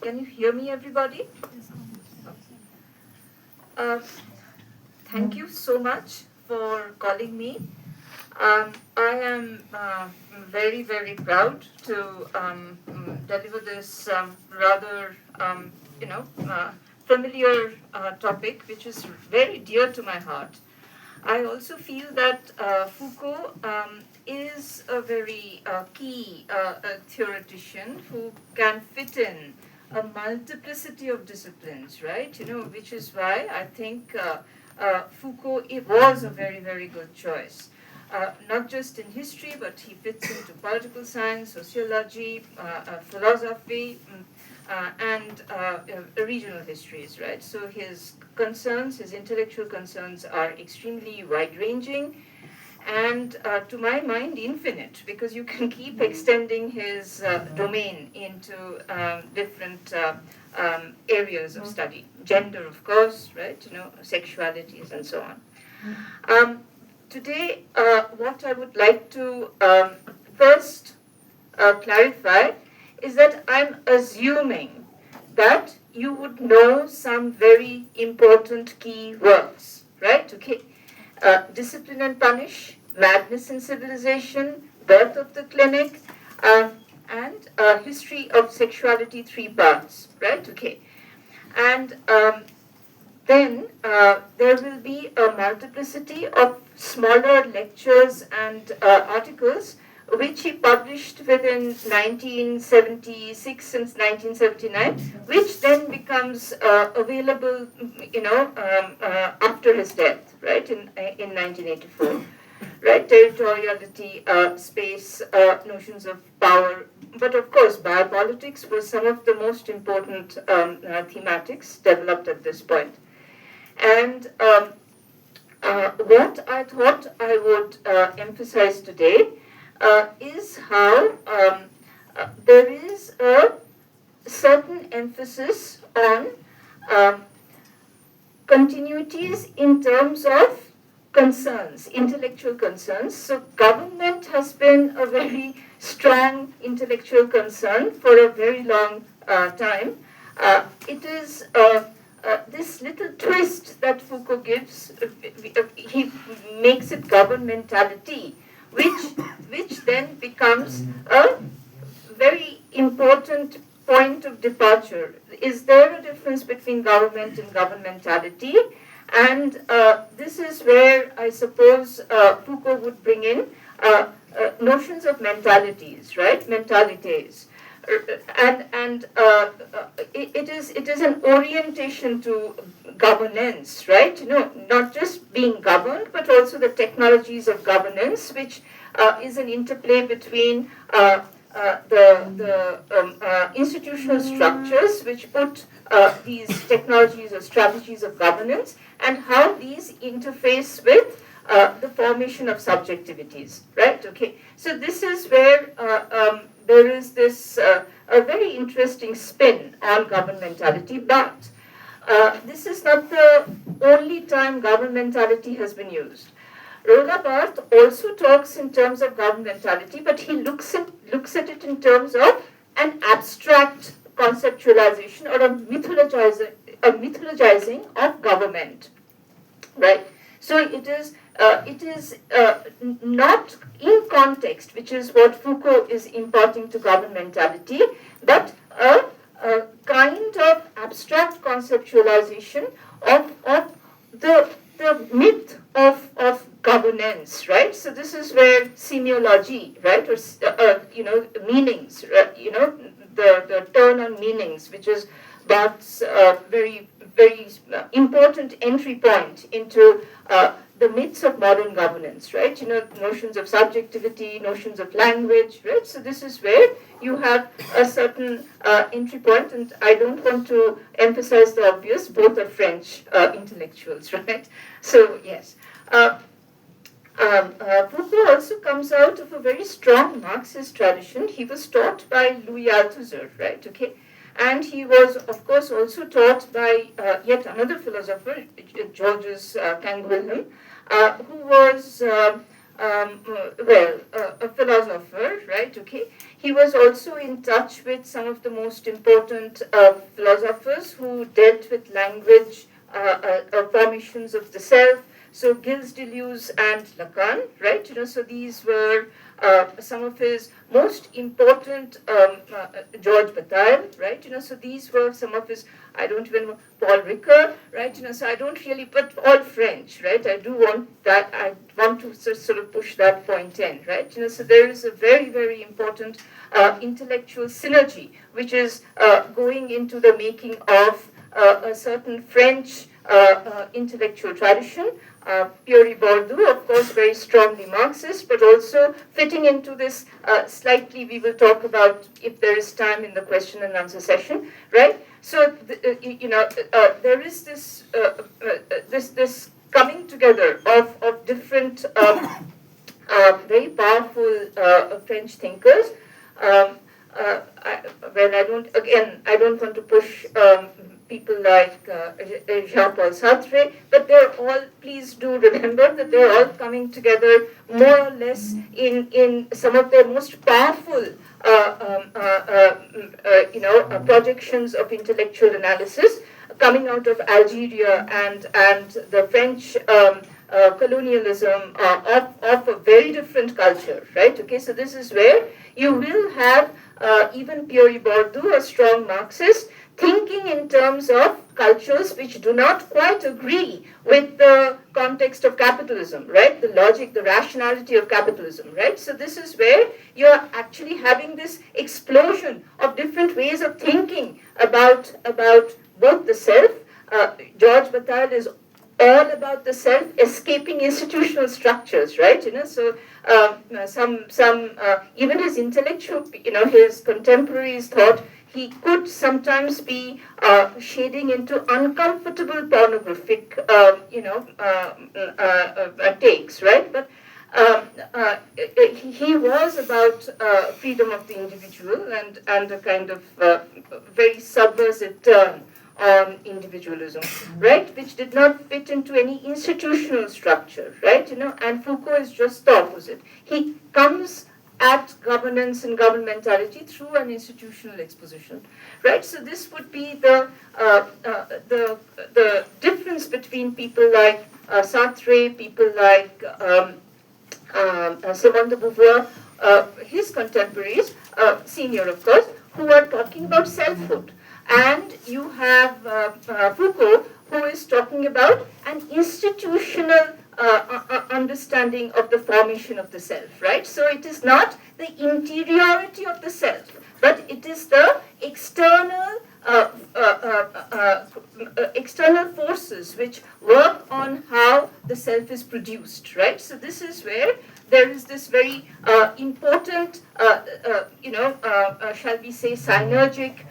Can you hear me, everybody? Uh, Thank you so much for calling me. I am very, very proud to deliver this rather, familiar topic, which is very dear to my heart. I also feel that Foucault is a very key theoretician who can fit in a multiplicity of disciplines, right? Which is why I think Foucault was a very, very good choice. Not just in history, but he fits into political science, sociology, philosophy, and regional histories, right? So his concerns, his intellectual concerns are extremely wide-ranging and, to my mind, infinite, because you can keep extending his domain into different areas of study. Gender, of course, right? Sexualities and so on. Today, what I would like to first clarify is that I'm assuming that you would know some very important key works, right? Okay. Discipline and Punish, Madness in Civilization, Birth of the Clinic, and History of Sexuality, 3 parts, right? Okay. And then there will be a multiplicity of smaller lectures and articles which he published within 1976 since 1979, which then becomes available, after his death, right, in 1984. Right, territoriality, space, notions of power, but of course biopolitics was some of the most important thematics developed at this point. And what I thought I would emphasize today is how there is a certain emphasis on continuities in terms of concerns, intellectual concerns. So government has been a very strong intellectual concern for a very long time. It is this little twist that Foucault gives, he makes it governmentality, which then becomes a very important point of departure. Is there a difference between government and governmentality? And this is where I suppose Foucault would bring in notions of mentalities, right? Mentalités. And it is an orientation to governance, right? Not just being governed, but also the technologies of governance, which is an interplay between the institutional structures which put these technologies or strategies of governance, and how these interface with the formation of subjectivities, right? Okay, so this is where there is this a very interesting spin on governmentality, but this is not the only time governmentality has been used. Roland Barthes also talks in terms of governmentality, but he looks at it in terms of an abstract conceptualization or a mythologizing of government, right? So it is not in context, which is what Foucault is imparting to governmentality, but a kind of abstract conceptualization of the myth of governance, right? So this is where semiology, right, or meanings, the turn on meanings, which is Barthes' very important entry point into the myths of modern governance, right? Notions of subjectivity, notions of language, right? So this is where you have a certain entry point, and I don't want to emphasize the obvious, both are French intellectuals, right? So yes. Foucault also comes out of a very strong Marxist tradition. He was taught by Louis Althusser, right? Okay, and he was, of course, also taught by yet another philosopher, Georges Canguilhem, who was a philosopher, right? Okay. He was also in touch with some of the most important philosophers who dealt with language, formations of the self. So Gilles Deleuze and Lacan, right? So these were some of his most important, George Bataille, right? So these were some of his, I don't even know, Paul Ricoeur, right? So I don't really, but all French, right? I do want that, I want to sort of push that point in, right? So there is a very, very important intellectual synergy, which is going into the making of a certain French intellectual tradition. Pierre Bourdieu, of course, very strongly Marxist, but also fitting into this slightly, we will talk about if there is time in the question and answer session, right? So, there is this coming together of different very powerful French thinkers. I don't want to push people like Jean-Paul Sartre, but they're all, please do remember that they're all coming together more or less in some of their most powerful projections of intellectual analysis coming out of Algeria and the French colonialism of a very different culture, right? Okay, so this is where you will have even Pierre Bourdieu, a strong Marxist, thinking in terms of cultures which do not quite agree with the context of capitalism, right? The logic, the rationality of capitalism, right? So this is where you're actually having this explosion of different ways of thinking about both the self. George Bataille is all about the self escaping institutional structures, right? So even his intellectual, his contemporaries thought he could sometimes be shading into uncomfortable pornographic, takes, right? But he was about freedom of the individual and a kind of very subversive turn on individualism, right, which did not fit into any institutional structure, right, and Foucault is just the opposite. He comes at governance and governmentality through an institutional exposition, right? So this would be the difference between people like Sartre, people like Simone de Beauvoir, his contemporaries, senior of course, who are talking about selfhood. And you have Foucault, who is talking about an institutional understanding of the formation of the self, right? So it is not the interiority of the self, but it is the external external forces which work on how the self is produced, right? So this is where there is this very important, shall we say, synergic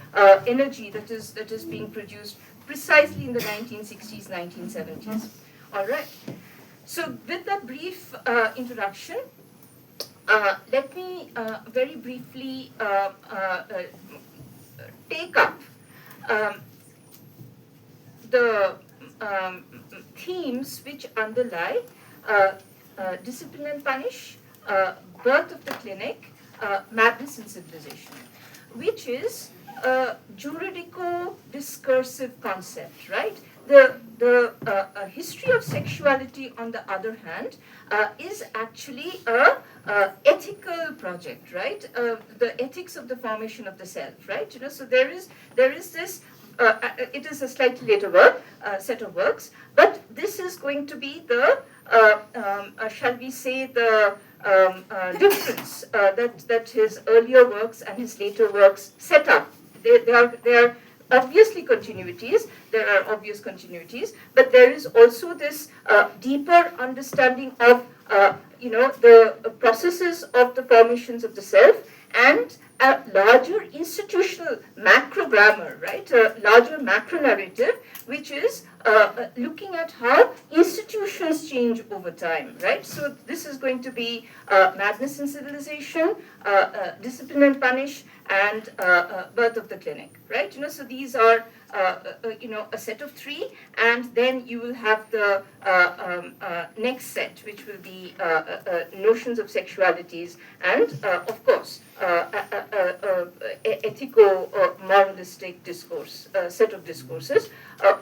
energy that is being produced precisely in the 1960s, 1970s. All right. So with that brief introduction, let me very briefly take up the themes which underlie Discipline and Punish, Birth of the Clinic, Madness in Civilization, which is a juridico-discursive concept, right? The history of sexuality, on the other hand, is actually a ethical project, right? The ethics of the formation of the self, right? So there is this. It is a slightly later work, set of works, but this is going to be the shall we say the difference that his earlier works and his later works set up. They are obviously continuities. There are obvious continuities, but there is also this deeper understanding of the processes of the formations of the self and a larger institutional macro macrogrammer, right? A larger macro narrative, which is looking at how institutions change over time, right? So this is going to be madness in civilization, discipline and punish, and birth of the clinic, right? So these are a set of three, and then you will have the next set, which will be notions notions of sexualities, and of course, ethico-moralistic discourse, set of discourses,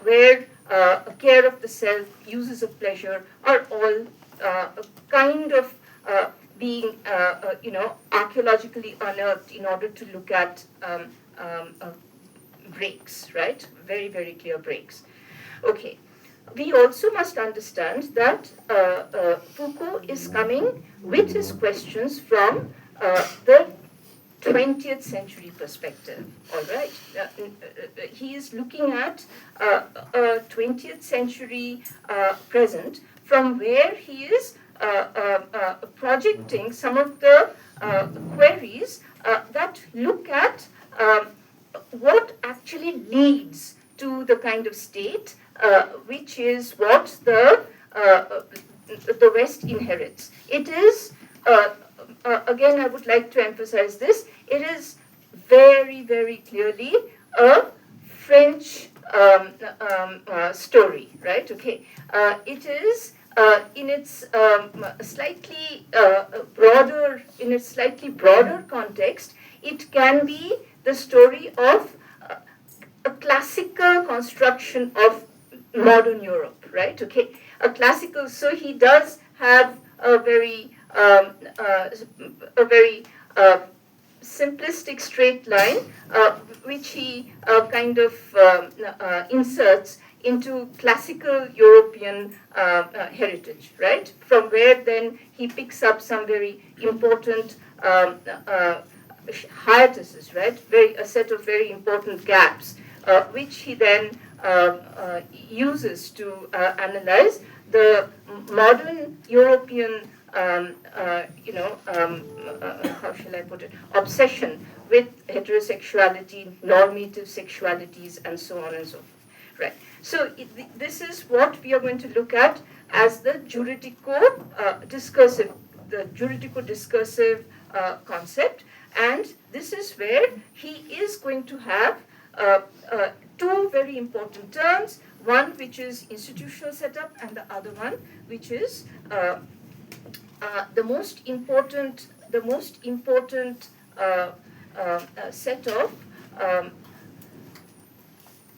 where care of the self, uses of pleasure are all kind of being, archaeologically unearthed in order to look at breaks, right? Very, very clear breaks. Okay. We also must understand that Foucault is coming with his questions from the 20th century perspective, all right? He is looking at a 20th century present from where he is projecting some of the queries that look at what actually leads to the kind of state which is what the West inherits. It is, again, I would like to emphasize this, it is very, very clearly a French story, right? Okay. It is in its slightly broader context, it can be the story of a classical construction of modern Europe, right? Okay, a classical. So he does have a very simplistic straight line, which he kind of inserts into classical European heritage, right? From where then he picks up some very important hiatuses, right? A set of very important gaps, which he then uses to analyze the modern European, how shall I put it, obsession with heterosexuality, normative sexualities, and so on and so forth, right? So this is what we are going to look at as the juridico-discursive concept, and this is where he is going to have two very important terms, one which is institutional setup and the other one which is the most important set of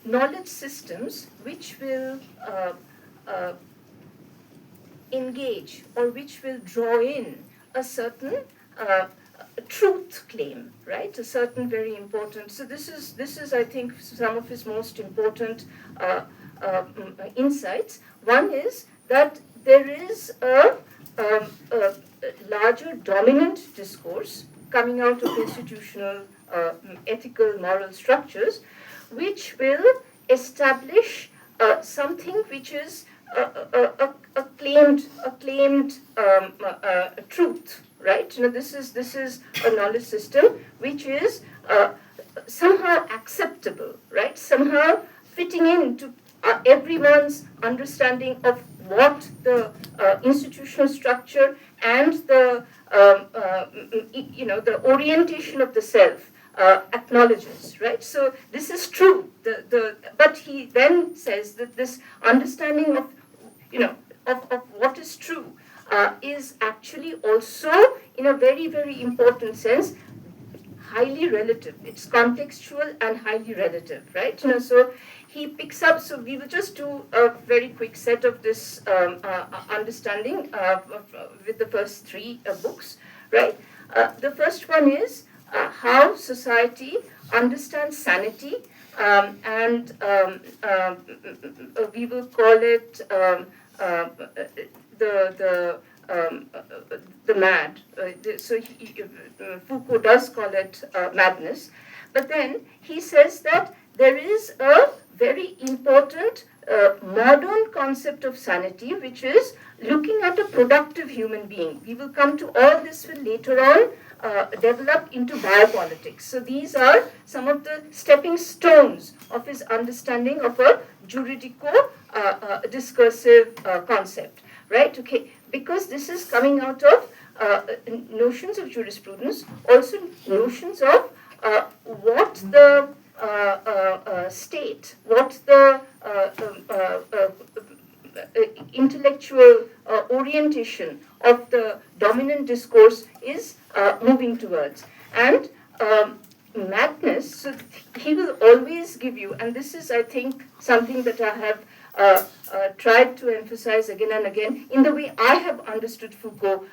knowledge systems which will engage or which will draw in a certain truth claim, right? A certain very important. So this is I think some of his most important insights. One is that there is a larger dominant discourse coming out of institutional ethical moral structures, which will establish something which is a claimed truth, right? This is a knowledge system which is somehow acceptable, right? Somehow fitting into everyone's understanding of what the institutional structure and the the orientation of the self acknowledges, right? So this is true. But he then says that this understanding of of what is true is actually also, in a very, very important sense, highly relative. It's contextual and highly relative, right? So he picks up. So we will just do a very quick set of this understanding with the first three books, right? The first one is how society understands sanity, and we will call it the mad. So Foucault does call it madness, but then he says that there is a very important modern concept of sanity, which is looking at a productive human being. We will come to all this later on develop into biopolitics. So these are some of the stepping stones of his understanding of a juridico-discursive concept, right? Okay, because this is coming out of notions of jurisprudence, also notions of what the state, what the intellectual orientation of the dominant discourse is moving towards. And madness, so he will always give you, and this is, I think, something that I have tried to emphasize again and again in the way I have understood Foucault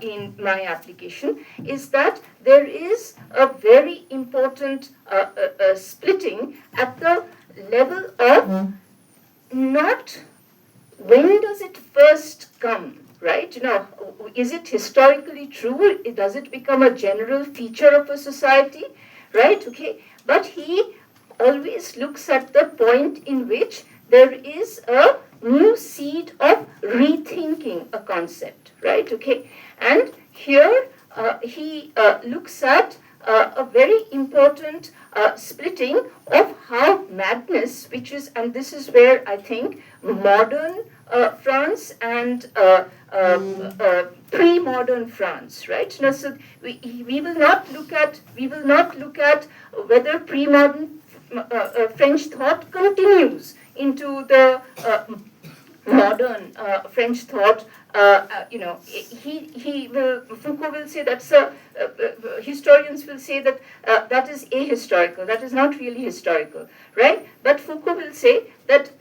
in my application, is that there is a very important splitting at the level of not when does it first come, right? You know, is it historically true? Does it become a general feature of a society, right? Okay, but he always looks at the point in which there is a new seed of rethinking a concept, right? Okay, and here he looks at a very important splitting of how madness, which is, and this is where I think modern France and pre-modern France, right? Now, so we will not look at whether pre-modern French thought continues into the modern French thought. Foucault will say that's historians will say that that is ahistorical, that is not really historical, right? But Foucault will say that,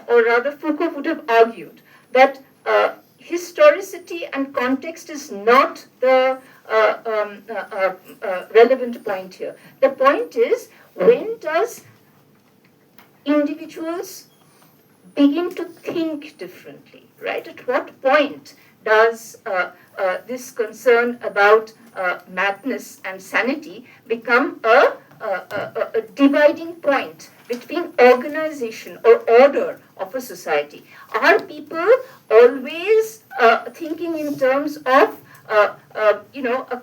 or rather Foucault would have argued that historicity and context is not the relevant point here. The point is, when does individuals begin to think differently, right? At what point does this concern about madness and sanity become a dividing point between organization or order of a society? Are people always thinking in terms of a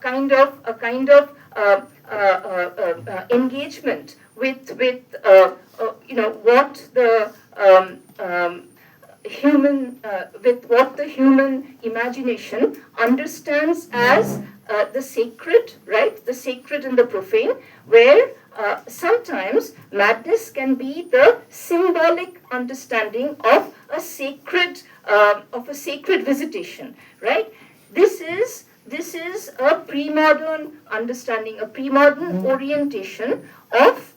kind of engagement with what the human imagination understands as the sacred, right? The sacred and the profane, where sometimes madness can be the symbolic understanding of a sacred visitation, right? This is a pre-modern understanding, a pre-modern orientation of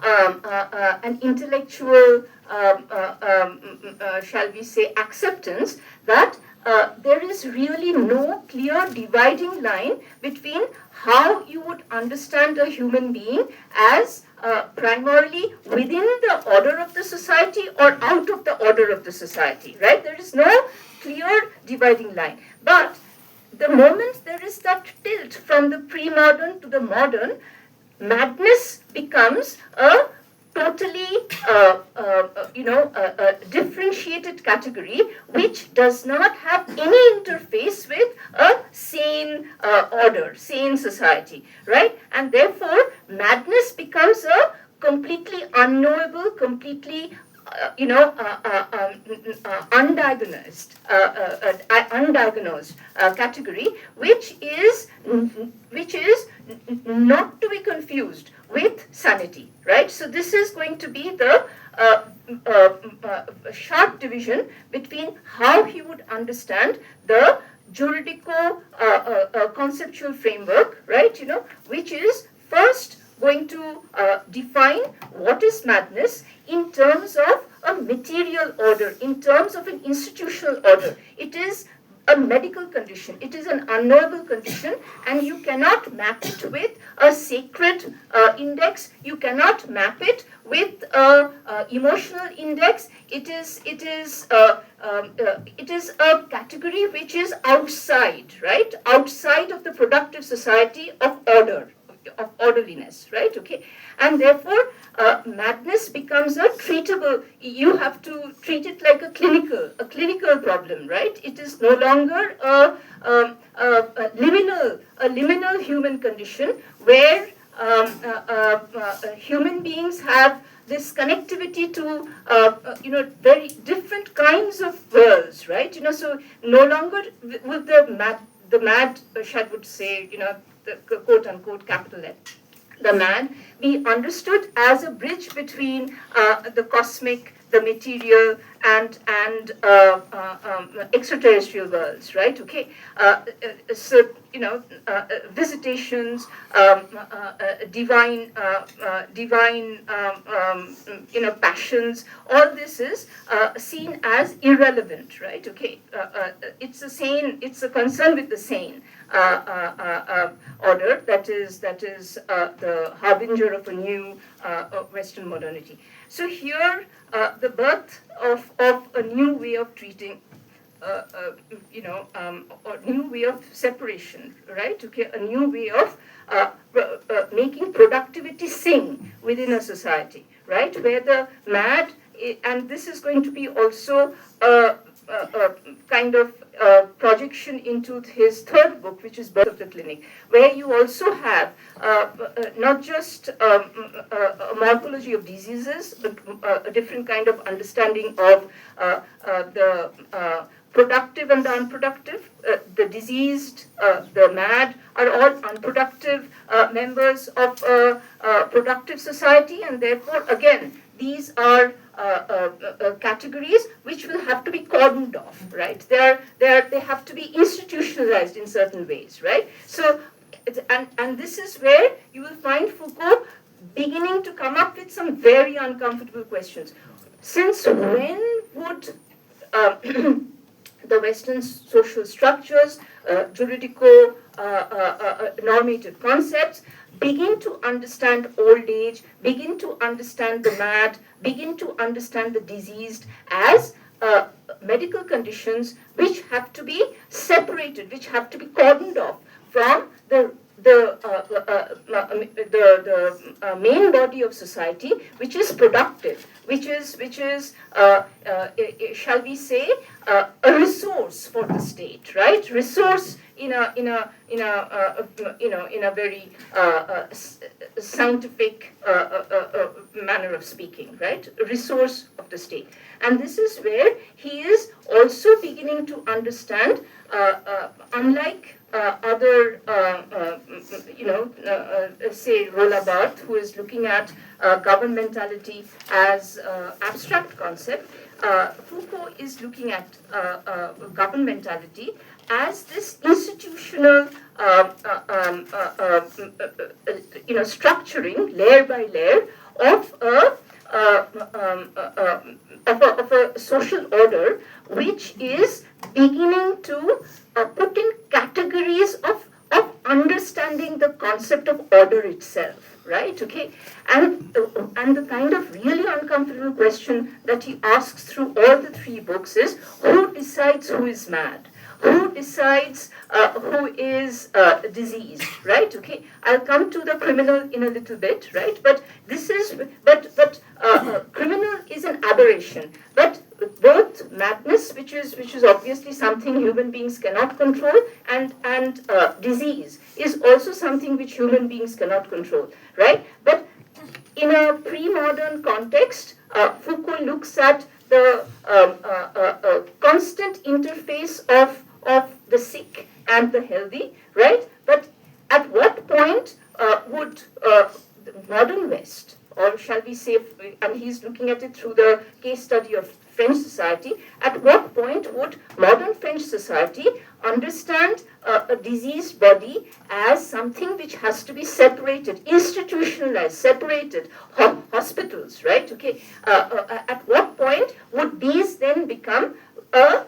an intellectual, shall we say, acceptance that there is really no clear dividing line between how you would understand a human being as primarily within the order of the society or out of the order of the society, right? There is no clear dividing line. But the moment there is that tilt from the pre-modern to the modern, madness becomes a totally, differentiated category which does not have any interface with a sane order, sane society, right? And therefore, madness becomes a completely unknowable, completely undiagnosed category, which is not to be confused with sanity, right? So this is going to be the sharp division between how he would understand the juridico conceptual framework, right? Which is first going to define what is madness in terms of a material order, in terms of an institutional order. It is a medical condition, it is an unknowable condition, and you cannot map it with a sacred index, you cannot map it with a emotional index. It is a category which is outside, right? Outside of the productive society of order. of orderliness, right? Okay, and therefore madness becomes a treatable. You have to treat it like a clinical problem, right? It is no longer a liminal human condition where human beings have this connectivity to very different kinds of worlds, right? So no longer will the mad Shad would say, the quote unquote capital N, the mad be understood as a bridge between the cosmic, the material, and extraterrestrial worlds, right? Okay, so visitations, divine passions. All this is seen as irrelevant, right? Okay, it's a concern with the sane order that is the harbinger of a new Western modernity. So here, the birth of a new way of treating, a new way of separation, right? Okay, a new way of making productivity sing within a society, right? Where the mad, and this is going to be also a kind of projection into his third book, which is Birth of the Clinic, where you also have not just a morphology of diseases, but a different kind of understanding of the productive and the unproductive. The diseased, the mad are all unproductive members of a productive society, and therefore, again, these are categories which will have to be cordoned off, right? They have to be institutionalized in certain ways, right? So, and this is where you will find Foucault beginning to come up with some very uncomfortable questions. Since when would the Western social structures, juridico normative concepts, begin to understand old age, begin to understand the mad, begin to understand the diseased as medical conditions which have to be separated, which have to be cordoned off from the main body of society, which is productive, which is shall we say, a resource for the state, right? Resource in a very scientific manner of speaking, right? A resource of the state, and this is where he is also beginning to understand, unlike other, say Roland Barthes, who is looking at governmentality as abstract concept, Foucault is looking at governmentality as this institutional, structuring layer by layer of a social order, which is beginning to put in categories of understanding the concept of order itself, right? Okay, and the kind of really uncomfortable question that he asks through all the three books is, who decides who is mad? Who decides who is diseased, right? Okay, I'll come to the criminal in a little bit, right? But this is, criminal is an aberration. But both madness, which is obviously something human beings cannot control, and disease is also something which human beings cannot control, right? But in a pre-modern context, Foucault looks at the constant interface of the sick and the healthy, right? But at what point would the modern West, or shall we say, and he's looking at it through the case study of French society, at what point would modern French society understand a diseased body as something which has to be separated, institutionalized, separated, hospitals, right? Okay, at what point would these then become a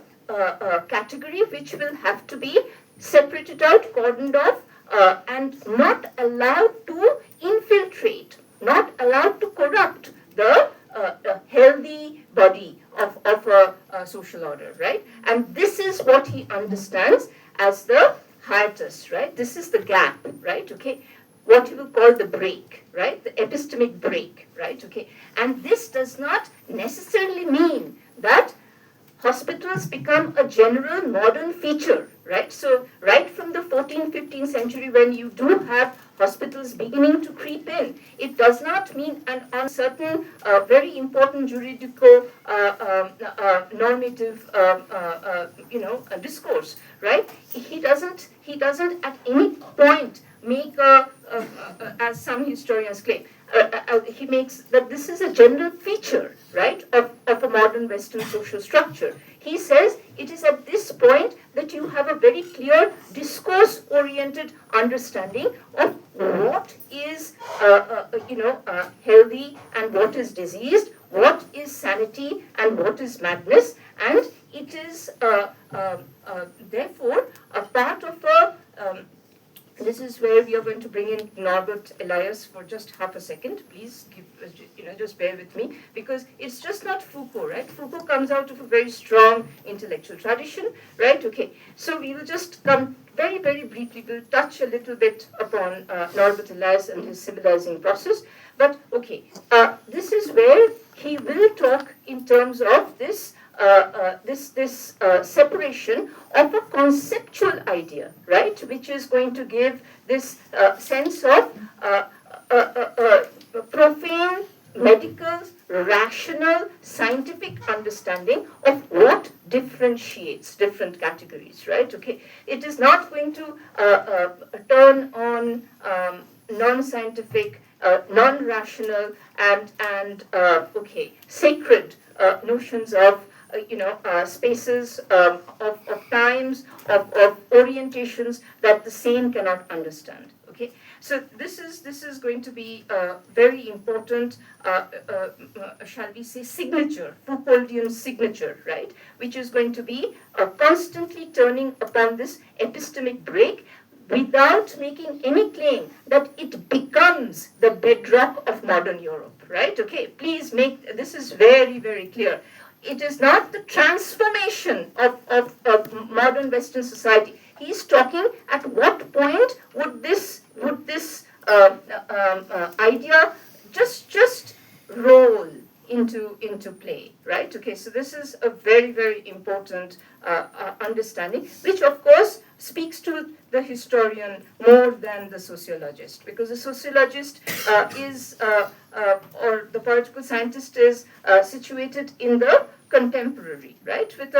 category which will have to be separated out, cordoned off, and not allowed to infiltrate, not allowed to corrupt the healthy body of a social order, right? And this is what he understands as the hiatus, right? This is the gap, right? Okay. what he will call the break, right? The epistemic break, right? Okay. And this does not necessarily mean that hospitals become a general modern feature, right? So right from the 14th, 15th century, when you do have hospitals beginning to creep in, it does not mean on certain very important juridical normative discourse, right? He doesn't at any point make as some historians claim, he makes that this is a general feature, right, of a modern Western social structure. He says it is at this point that you have a very clear discourse-oriented understanding of what is, healthy and what is diseased, what is sanity and what is madness, and it is therefore a part of a this is where we are going to bring in Norbert Elias for just half a second. Please, just bear with me, because it's just not Foucault, right? Foucault comes out of a very strong intellectual tradition, right? Okay, so we will just come very, very briefly, we'll touch a little bit upon Norbert Elias and his civilizing process. But okay, this is where he will talk in terms of this separation of a conceptual idea, right, which is going to give this sense of profane, medical, rational, scientific understanding of what differentiates different categories, right? Okay, it is not going to turn on non-scientific, non-rational, and sacred notions of spaces, of times, of orientations that the sane cannot understand. Okay, so this is going to be a very important, shall we say, signature, Foucauldian signature, right? Which is going to be constantly turning upon this epistemic break, without making any claim that it becomes the bedrock of modern Europe, right? Okay, please make this is very, very clear. It is not the transformation of modern Western society. He's talking at what point would this idea just roll into play, right? Okay, so this is a very, very important understanding, which of course speaks to the historian more than the sociologist, because the sociologist or the political scientist is situated in the contemporary, right, with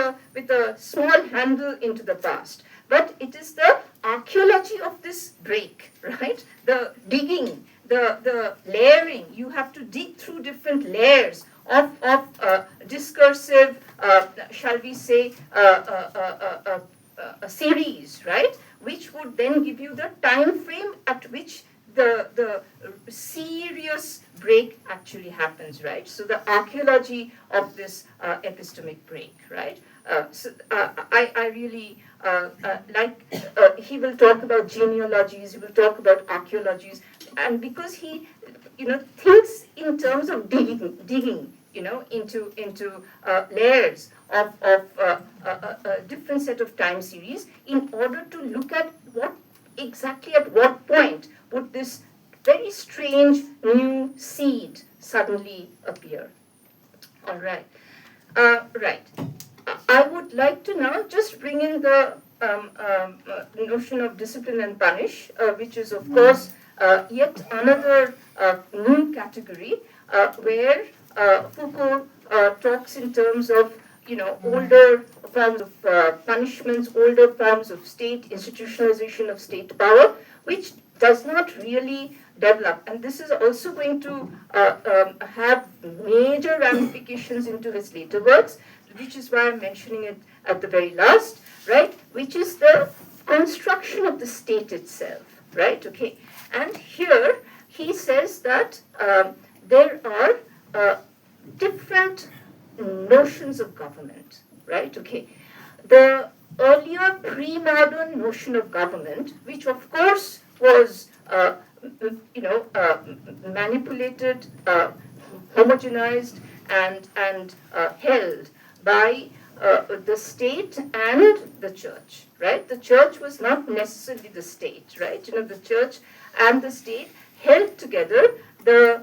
a small handle into the past. But it is the archaeology of this break, right? The digging, the layering. You have to dig through different layers of discursive, shall we say, a series, right? Which would then give you the time frame at which the serious break actually happens, right? So the archaeology of this epistemic break, right? I really he will talk about genealogies, he will talk about archaeologies, and because he, thinks in terms of digging, into layers of a different set of time series in order to look at at what point would this very strange new seed suddenly appear. All right. Right. I would like to now just bring in the notion of discipline and punish, which is, of course, yet another new category where Foucault talks in terms of, older forms of punishments, older forms of state institutionalization of state power, which does not really develop. And this is also going to have major ramifications into his later works, which is why I'm mentioning it at the very last, right? Which is the construction of the state itself, right? Okay. And here he says that there are different notions of government, right? Okay. The earlier pre-modern notion of government, which of course was, manipulated, homogenized, and held by the state and the church, right? The church was not necessarily the state, right? The church and the state held together the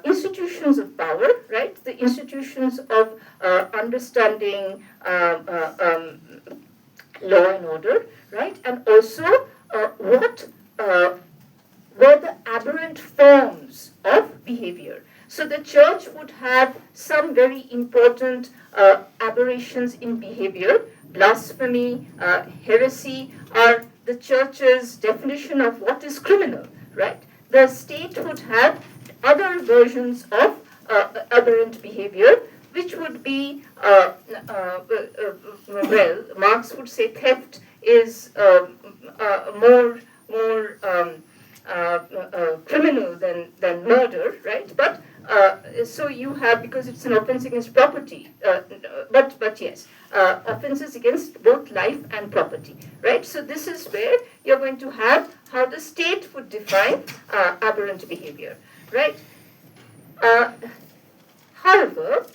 institutions of power, right? The institutions of understanding law and order, right? And also what were the aberrant forms of behavior. So the church would have some very important aberrations in behavior. Blasphemy, heresy are the church's definition of what is criminal, right? The state would have other versions of aberrant behavior, which would be, well, Marx would say theft is more criminal than murder, right? But so you have, because it's an offense against property, but yes, offenses against both life and property, right? So this is where you're going to have how the state would define aberrant behavior, right? However,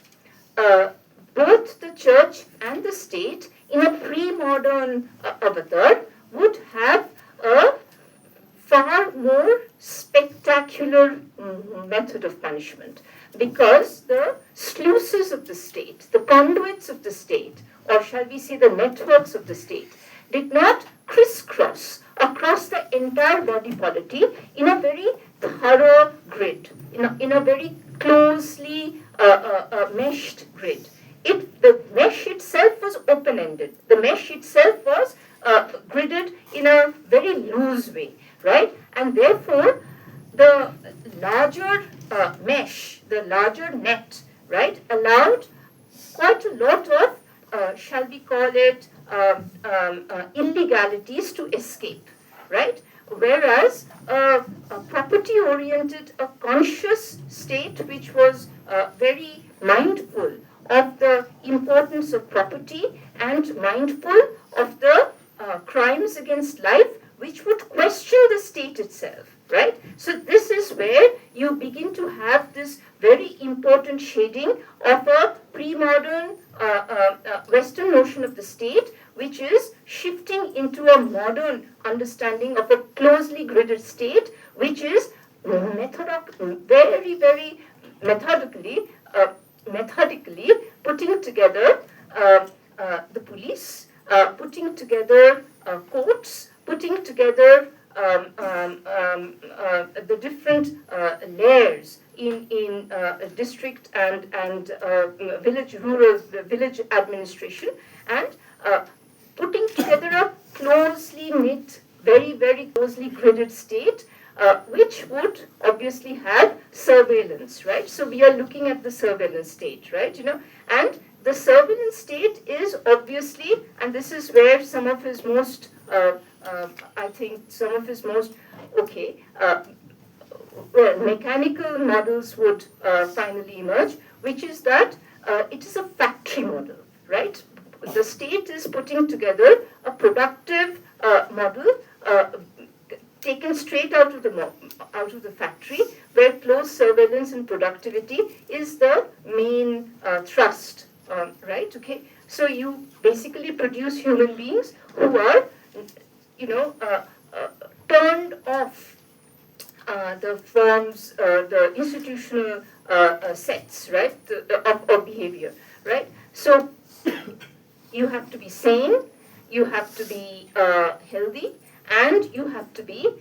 both the church and the state in a pre-modern avatar would have a far more spectacular method of punishment, because the sluices of the state, the conduits of the state, or shall we say the networks of the state, did not crisscross across the entire body polity in a very thorough grid, in a very closely meshed grid. The mesh itself was open-ended. The mesh itself was gridded in a very loose way, right? And therefore, the larger mesh, the larger net, right, allowed quite a lot of, shall we call it, illegalities to escape, right? Whereas a property-oriented, a conscious state which was very mindful of the importance of property and mindful of the crimes against life, which would question the state itself, right? So this is where you begin to have this very important shading of a pre-modern Western notion of the state, which is shifting into a modern understanding of a closely gridded state, which is very, very methodically putting together the police, putting together courts, putting together the different layers in district and village administration, and putting together a closely knit, very, very closely gridded state, which would obviously have surveillance, right? So we are looking at the surveillance state, right? And the surveillance state is obviously, and this is where some of his most, I think, some of his most, mechanical models would finally emerge, which is that it is a factory model, right? The state is putting together a productive model taken straight out of the factory, where close surveillance and productivity is the main thrust, right? Okay, so you basically produce human beings who are, turned off the forms, the institutional sets, right, of behavior, right? So you have to be sane, you have to be healthy, and you have to be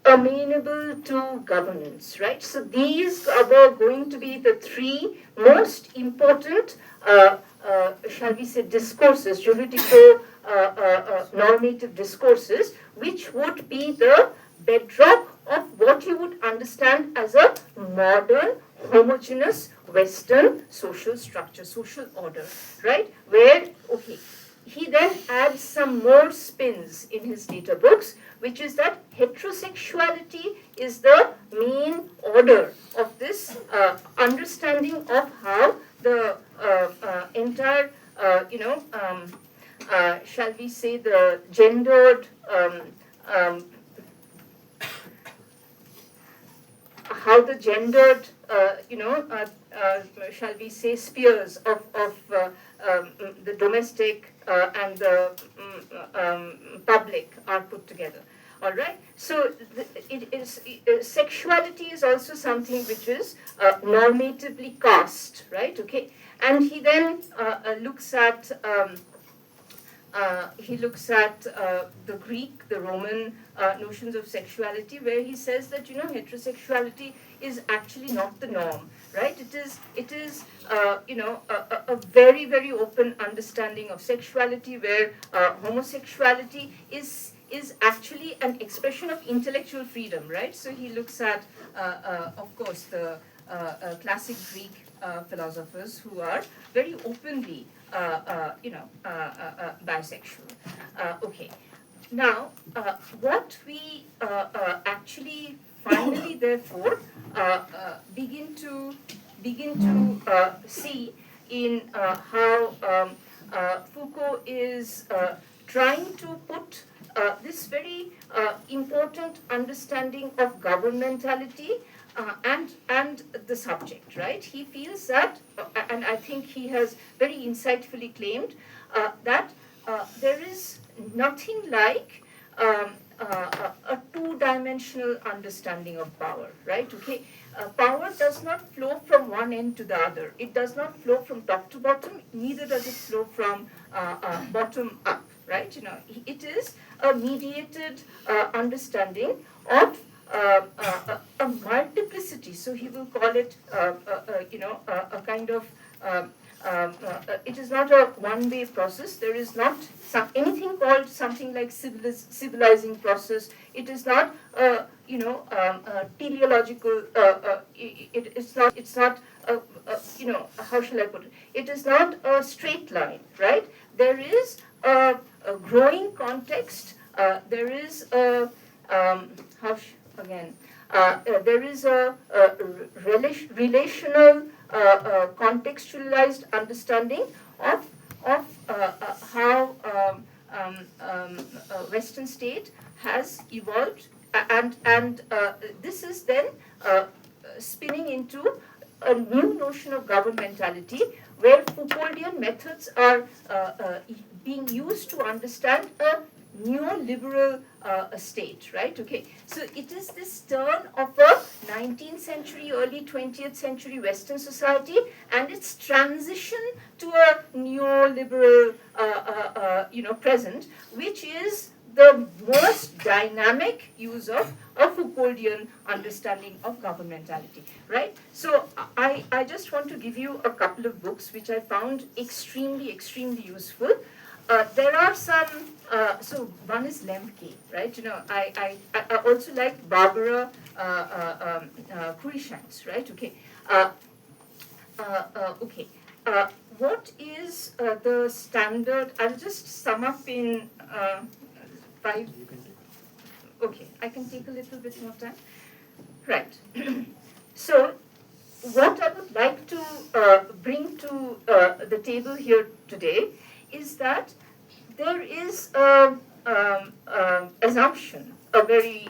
amenable to governance, right? So these were going to be the three most important, shall we say, discourses, juridico-normative discourses, which would be the bedrock of what you would understand as a modern, homogeneous Western social structure, social order, right? Where, he then adds some more spins in his data books, which is that heterosexuality is the main order of this understanding of how the entire, shall we say, the gendered, how the gendered, shall we say, spheres of the domestic and the public are put together, All right. So sexuality is also something which is normatively cast, right? Okay. And he then looks at the Greek, the Roman notions of sexuality, where he says that heterosexuality is actually not the norm, right? It is a very very open understanding of sexuality, where homosexuality is actually an expression of intellectual freedom, right? So he looks at, of course, the classic Greek philosophers who are very openly bisexual. Okay. Now, what we actually finally, therefore, begin to see in how Foucault is trying to put this very important understanding of governmentality and the subject, right? He feels that, and I think he has very insightfully claimed that there is nothing like a two-dimensional understanding of power, right? Okay, power does not flow from one end to the other. It does not flow from top to bottom. Neither does it flow from bottom up, right? It is a mediated understanding of a multiplicity. So he will call it, a kind of. It is not a one-way process. There is not anything called something like civilizing process. It is not, teleological. It's not. How shall I put it? It is not a straight line, right? There is a growing context. There is a there is a relational, contextualized understanding of how Western state has evolved, and this is then spinning into a new notion of governmentality, where Foucauldian methods are being used to understand a neoliberal state, right? Okay, so it is this turn of a 19th century, early 20th century Western society, and its transition to a neoliberal, present, which is the most dynamic use of a Foucauldian understanding of governmentality, right? So I just want to give you a couple of books which I found extremely, extremely useful. There are some, so one is Lemke, right? I also like Barbara Cruikshanks, right? Okay. Okay. What is the standard? I'll just sum up in 5. Okay, I can take a little bit more time. Right. So, what I would like to bring to the table here today is that there is an assumption, a very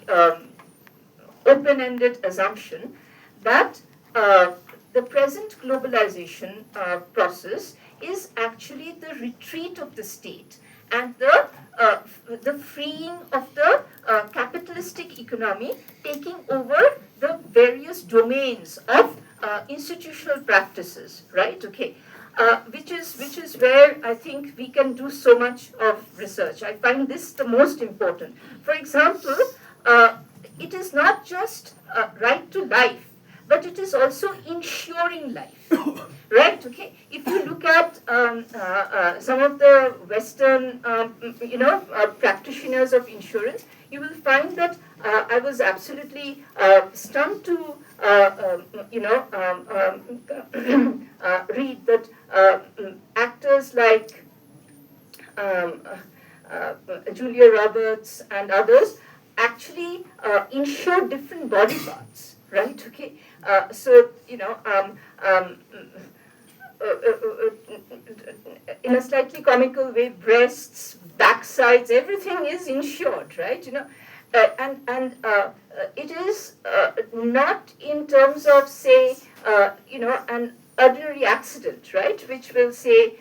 open-ended assumption, that the present globalization process is actually the retreat of the state and the freeing of the capitalistic economy, taking over the various domains of institutional practices, right? Okay. Which is where I think we can do so much of research. I find this the most important. For example, it is not just right to life, but it is also ensuring life, right? Okay. If you look at some of the Western, practitioners of insurance, you will find that I was absolutely stunned to read that actors like Julia Roberts and others actually insure different body parts, right? Okay, in a slightly comical way, breasts, backsides, everything is insured, right? And it is not in terms of, say, an ordinary accident, right, which will say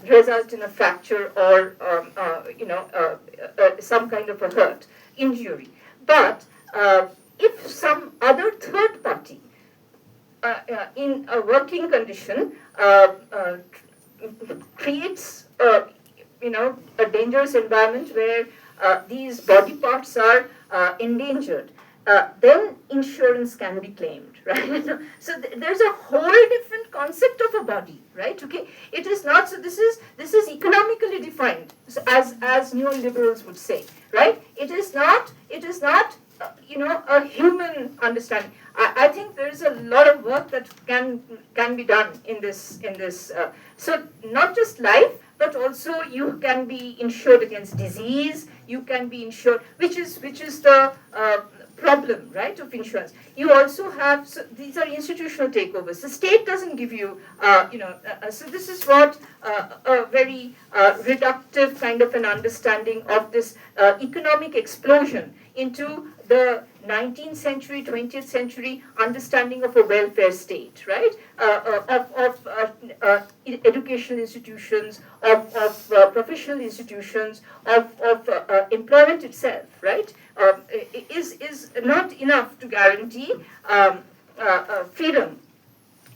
result in a fracture or some kind of a hurt, injury. But if some other third party in a working condition creates a dangerous environment where these body parts are endangered, then insurance can be claimed, right? So there's a whole different concept of a body, right? Okay, it is not. So this is economically defined, so as neoliberals would say, right? It is not. A human understanding. I think there is a lot of work that can be done in this. So not just life, but also you can be insured against disease. You can be insured, which is the problem, right, of insurance. You also have, so these are institutional takeovers. The state doesn't give you, so this is what a very reductive kind of an understanding of this economic explosion into the 19th century, 20th century understanding of a welfare state, right? Of educational institutions, of professional institutions, of employment itself, right? Is not enough to guarantee freedom,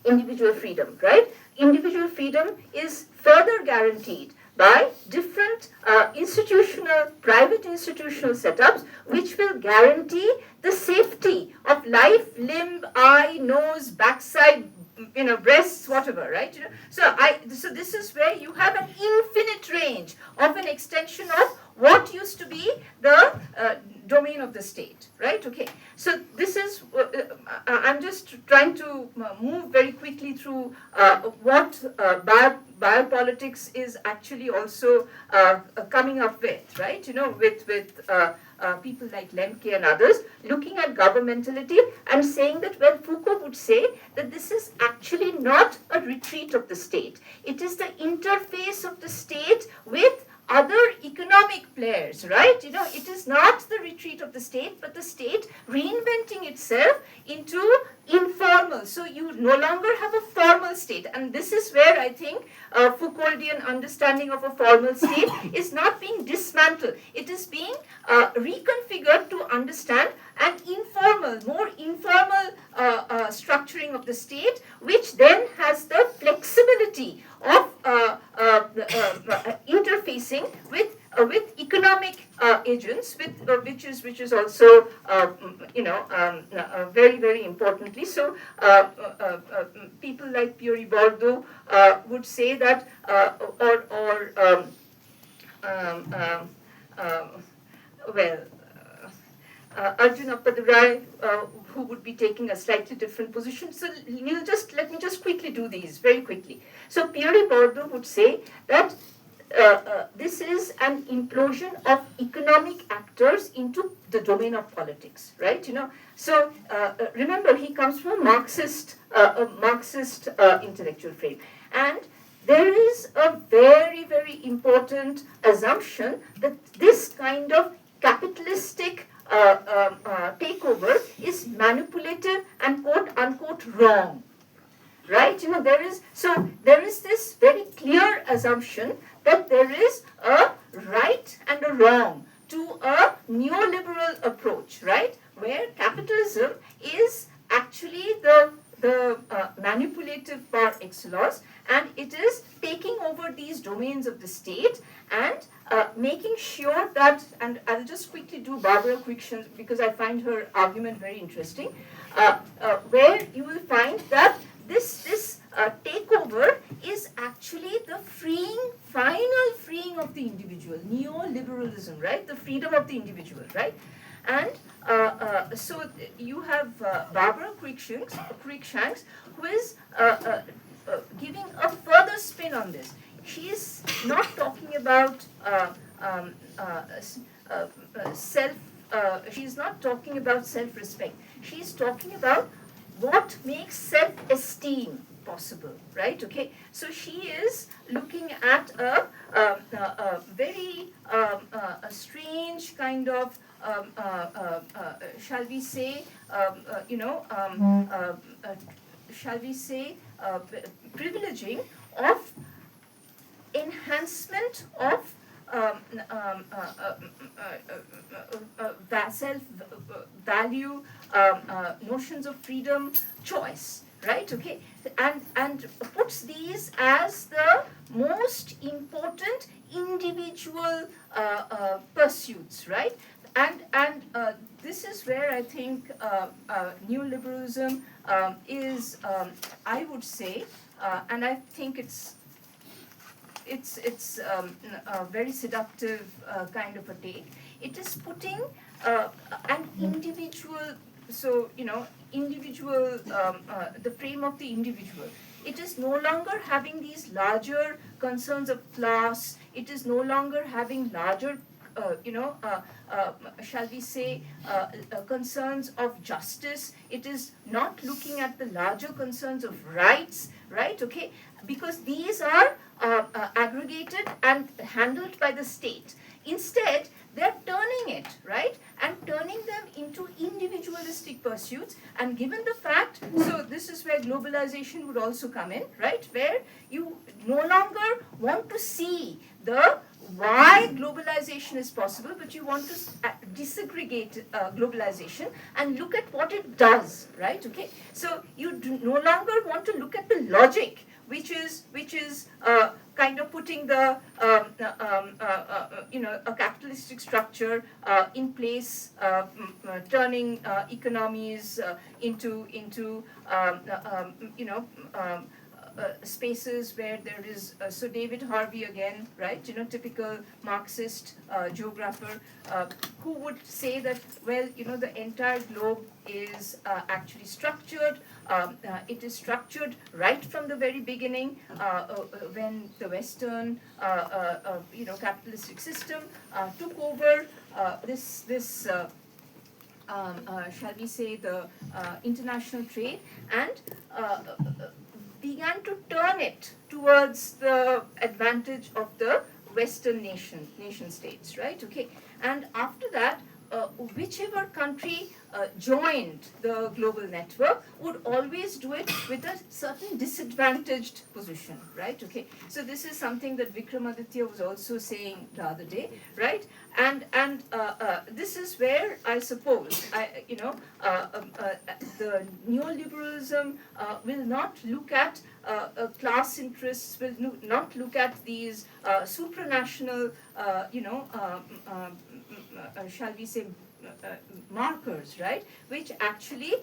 individual freedom, right? Individual freedom is further guaranteed by different private institutional setups, which will guarantee the safety of life, limb, eye, nose, backside, breasts, whatever, right? So this is where you have an infinite range of an extension of what used to be the domain of the state, right? Okay. So this is, I'm just trying to move very quickly through what biopolitics is actually also coming up with, right? With people like Lemke and others, looking at governmentality and saying that, well, Foucault would say that this is actually not a retreat of the state. It is the interface of the state with other economic players, right? It is not the retreat of the state, but the state reinventing itself into informal. So you no longer have a formal state. And this is where I think Foucauldian understanding of a formal state is not being dismantled. It is being reconfigured to understand an informal, more informal structuring of the state, which then has the flexibility of interfacing with economic agents, which is also very, very importantly. So people like Pierre Bourdieu would say that, Arjun Appadurai, who would be taking a slightly different position. So let me just quickly do these very quickly. So Pierre Bourdieu would say that this is an implosion of economic actors into the domain of politics, right? So remember, he comes from a Marxist intellectual frame, and there is a very, very important assumption that this kind of capitalistic takeover is manipulative and quote unquote wrong, right? There is this very clear assumption that there is a right and a wrong to a neoliberal approach, right? Where capitalism is actually the manipulative par excellence, and it is taking over these domains of the state and making sure that, and I'll just quickly do Barbara Crichton because I find her argument very interesting, where you will find that this takeover is actually the final freeing of the individual, neoliberalism, right? The freedom of the individual, right? And so you have Barbara Cruikshanks, who is giving a further spin on this. She is not talking about she's not talking about self-respect. She's talking about what makes self-esteem possible, right? Okay, so she is looking at a very strange kind of shall we say privileging of enhancement of self-value, notions of freedom, choice, right? Okay, and puts these as the most important individual pursuits, right? And this is where I think neoliberalism is, I would say, and I think it's a very seductive kind of a take. It is putting an individual, so individual, the frame of the individual. It is no longer having these larger concerns of class. It is no longer having larger shall we say, concerns of justice. It is not looking at the larger concerns of rights, right? Okay, because these are aggregated and handled by the state. Instead, they're turning it, right, and turning them into individualistic pursuits. And given the fact, so this is where globalization would also come in, right, where you no longer want to see the why globalization is possible, but you want to disaggregate globalization and look at what it does, right? Okay, so you no longer want to look at the logic, which is kind of putting the a capitalistic structure in place, turning economies into spaces where there is, so David Harvey again, right, typical Marxist geographer, who would say that, well, the entire globe is actually structured. It is structured right from the very beginning, when the Western, capitalistic system took over this shall we say, the international trade, and began to turn it towards the advantage of the Western nation states, right? Okay, and after that, whichever country joined the global network would always do it with a certain disadvantaged position, right? Okay, so this is something that Vikramaditya was also saying the other day, right? And this is where I suppose the neoliberalism will not look at class interests, will not look at these supranational, shall we say, markers, right, which actually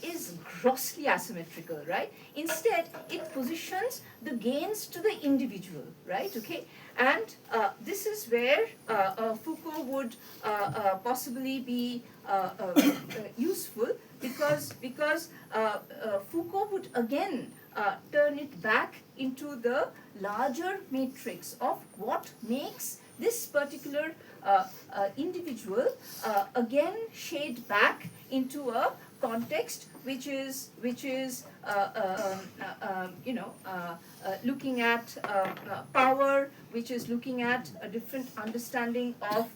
is grossly asymmetrical, right? Instead, it positions the gains to the individual, right? Okay, and this is where Foucault would possibly be useful, because Foucault would again turn it back into the larger matrix of what makes this particular individual again shade back into a context which is looking at power, which is looking at a different understanding of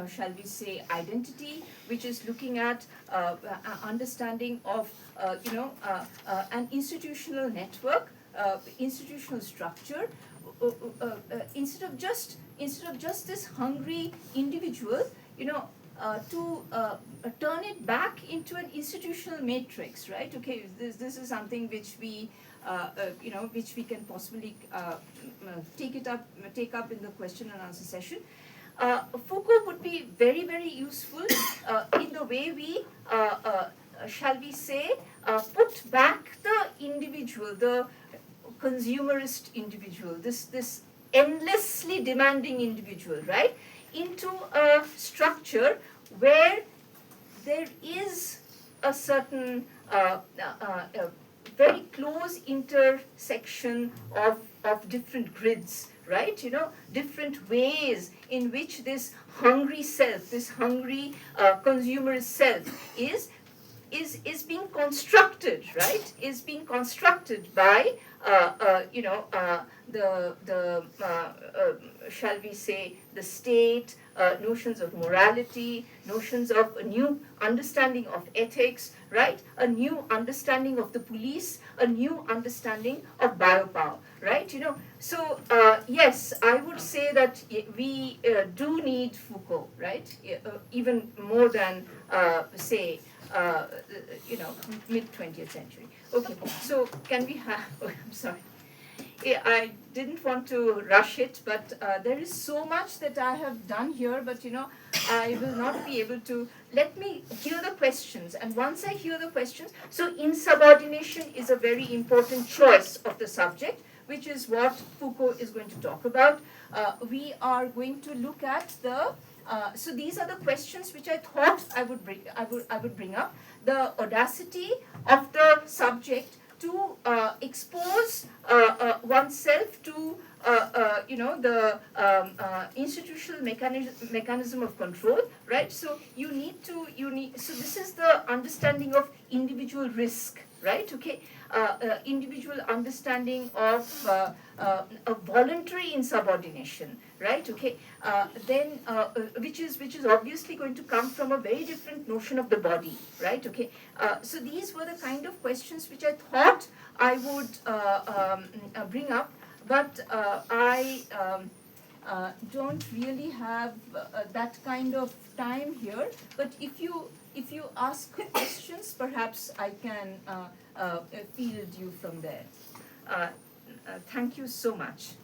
shall we say, identity, which is looking at understanding of an institutional network, institutional structure, instead of just this hungry individual, to turn it back into an institutional matrix, right? Okay, this is something which we which we can possibly take up in the question and answer session. Foucault would be very, very useful in the way we shall we say, put back the individual, the consumerist individual, this endlessly demanding individual, right, into a structure where there is a certain very close intersection of different grids, right? Different ways in which this hungry self, this hungry consumerist self is being constructed, right? Is being constructed by shall we say, the state, notions of morality, notions of a new understanding of ethics, right? A new understanding of the police, a new understanding of biopower, right? So yes, I would say that we do need Foucault, right? Even more than say mid 20th century. Okay, so can we have? Oh, I'm sorry. I didn't want to rush it, but there is so much that I have done here, but I will not be able to. Let me hear the questions, and once I hear the questions, so insubordination is a very important choice of the subject, which is what Foucault is going to talk about. We are going to look at the. So these are the questions which I thought I would bring up. The audacity of the subject to expose oneself to the institutional mechanism of control, right? So so this is the understanding of individual risk, right? Okay, individual understanding of a voluntary insubordination, right? Okay, then which is obviously going to come from a very different notion of the body, right? Okay, so these were the kind of questions which I thought I would bring up, but I don't really have that kind of time here. But if you ask questions, perhaps I can field you from there. Thank you so much.